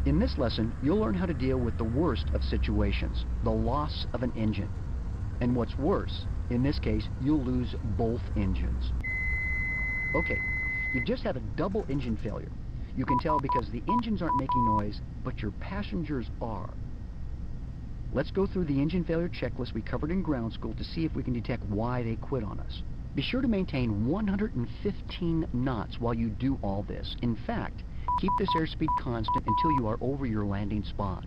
In this lesson, you'll learn how to deal with the worst of situations, the loss of an engine. And what's worse, in this case, you'll lose both engines. Okay, you've just had a double engine failure. You can tell because the engines aren't making noise, but your passengers are. Let's go through the engine failure checklist we covered in ground school to see if we can detect why they quit on us. Be sure to maintain 115 knots while you do all this. In fact, keep this airspeed constant until you are over your landing spot.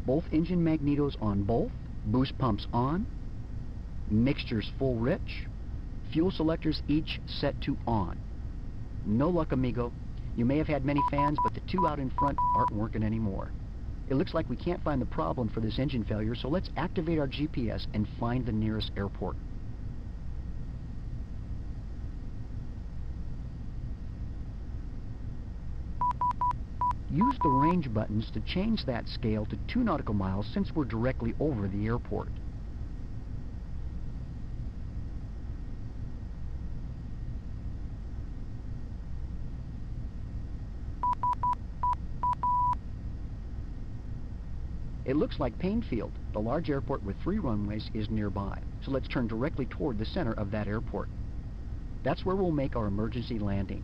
Both engine magnetos on both, boost pumps on, mixtures full rich, fuel selectors each set to on. No luck, amigo. You may have had many fans, but the two out in front aren't working anymore. It looks like we can't find the problem for this engine failure, so let's activate our GPS and find the nearest airport. Use the range buttons to change that scale to 2 nautical miles since we're directly over the airport. It looks like Painfield, the large airport with 3 runways, is nearby, so let's turn directly toward the center of that airport. That's where we'll make our emergency landing.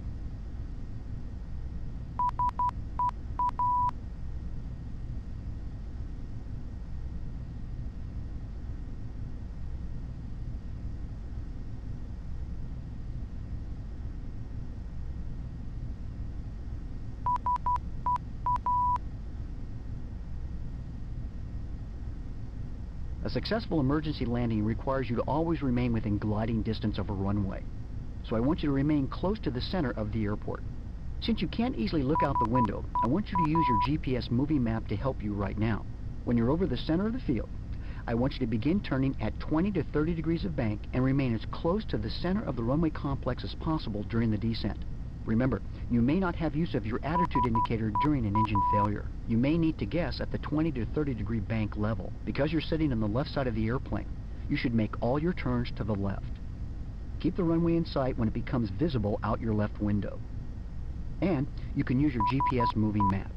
A successful emergency landing requires you to always remain within gliding distance of a runway. So I want you to remain close to the center of the airport. Since you can't easily look out the window, I want you to use your GPS movie map to help you right now. When you're over the center of the field, I want you to begin turning at 20 to 30 degrees of bank and remain as close to the center of the runway complex as possible during the descent. Remember, you may not have use of your attitude indicator during an engine failure. You may need to guess at the 20 to 30 degree bank level. Because you're sitting on the left side of the airplane, you should make all your turns to the left. Keep the runway in sight when it becomes visible out your left window. And you can use your GPS moving map.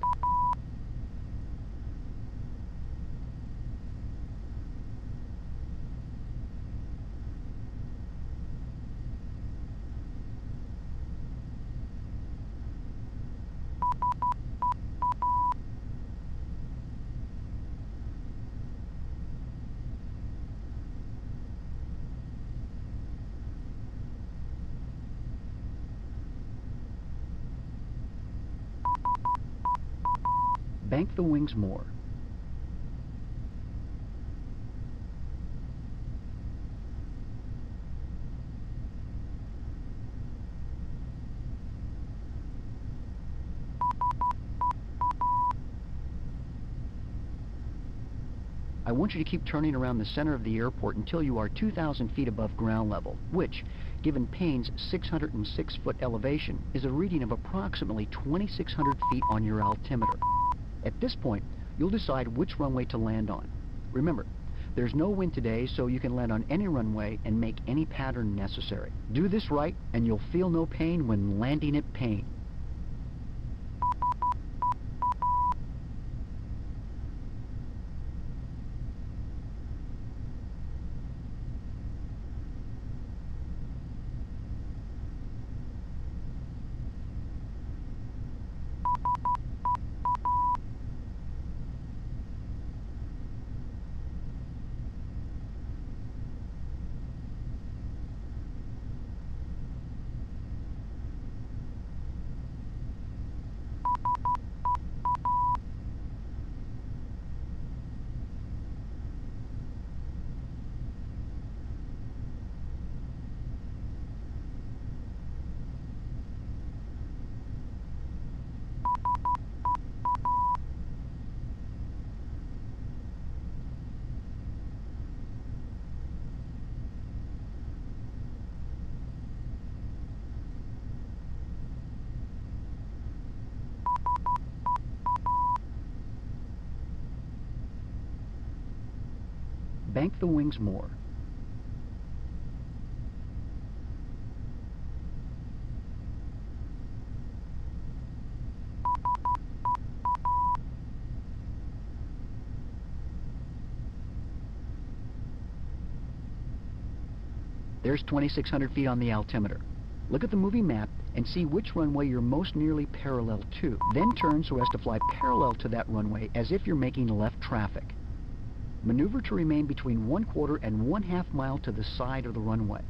Bank the wings more. I want you to keep turning around the center of the airport until you are 2,000 feet above ground level, which, given Payne's 606-foot elevation, is a reading of approximately 2,600 feet on your altimeter. At this point, you'll decide which runway to land on. Remember, there's no wind today, so you can land on any runway and make any pattern necessary. Do this right, and you'll feel no pain when landing at Payne. Bank the wings more. There's 2,600 feet on the altimeter. Look at the movie map and see which runway you're most nearly parallel to. Then turn so as to fly parallel to that runway as if you're making left traffic. Maneuver to remain between 1/4 and 1/2 mile to the side of the runway.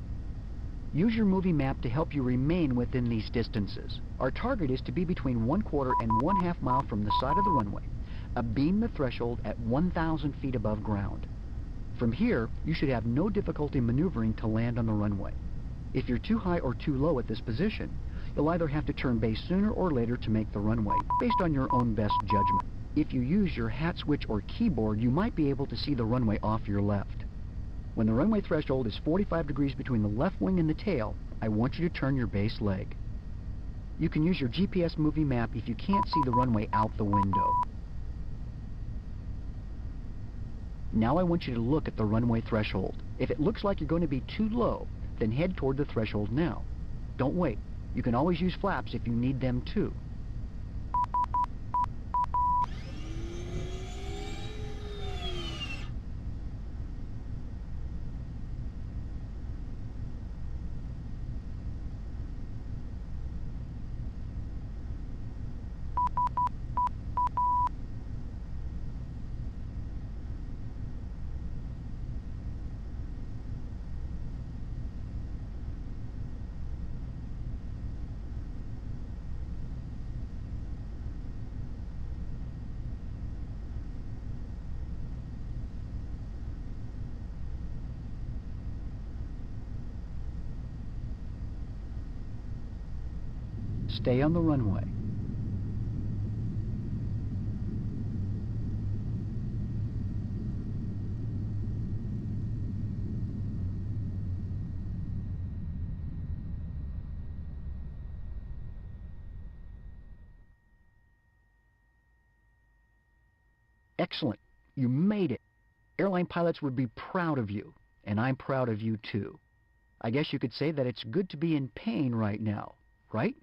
Use your movie map to help you remain within these distances. Our target is to be between 1/4 and 1/2 mile from the side of the runway. Beam the threshold at 1,000 feet above ground. From here, you should have no difficulty maneuvering to land on the runway. If you're too high or too low at this position, you'll either have to turn base sooner or later to make the runway, based on your own best judgment. If you use your hat switch or keyboard, you might be able to see the runway off your left. When the runway threshold is 45 degrees between the left wing and the tail, I want you to turn your base leg. You can use your GPS movie map if you can't see the runway out the window. Now I want you to look at the runway threshold. If it looks like you're going to be too low, then head toward the threshold now. Don't wait. You can always use flaps if you need them too. Stay on the runway. Excellent. You made it. Airline pilots would be proud of you, and I'm proud of you too. I guess you could say that it's good to be in pain right now, right?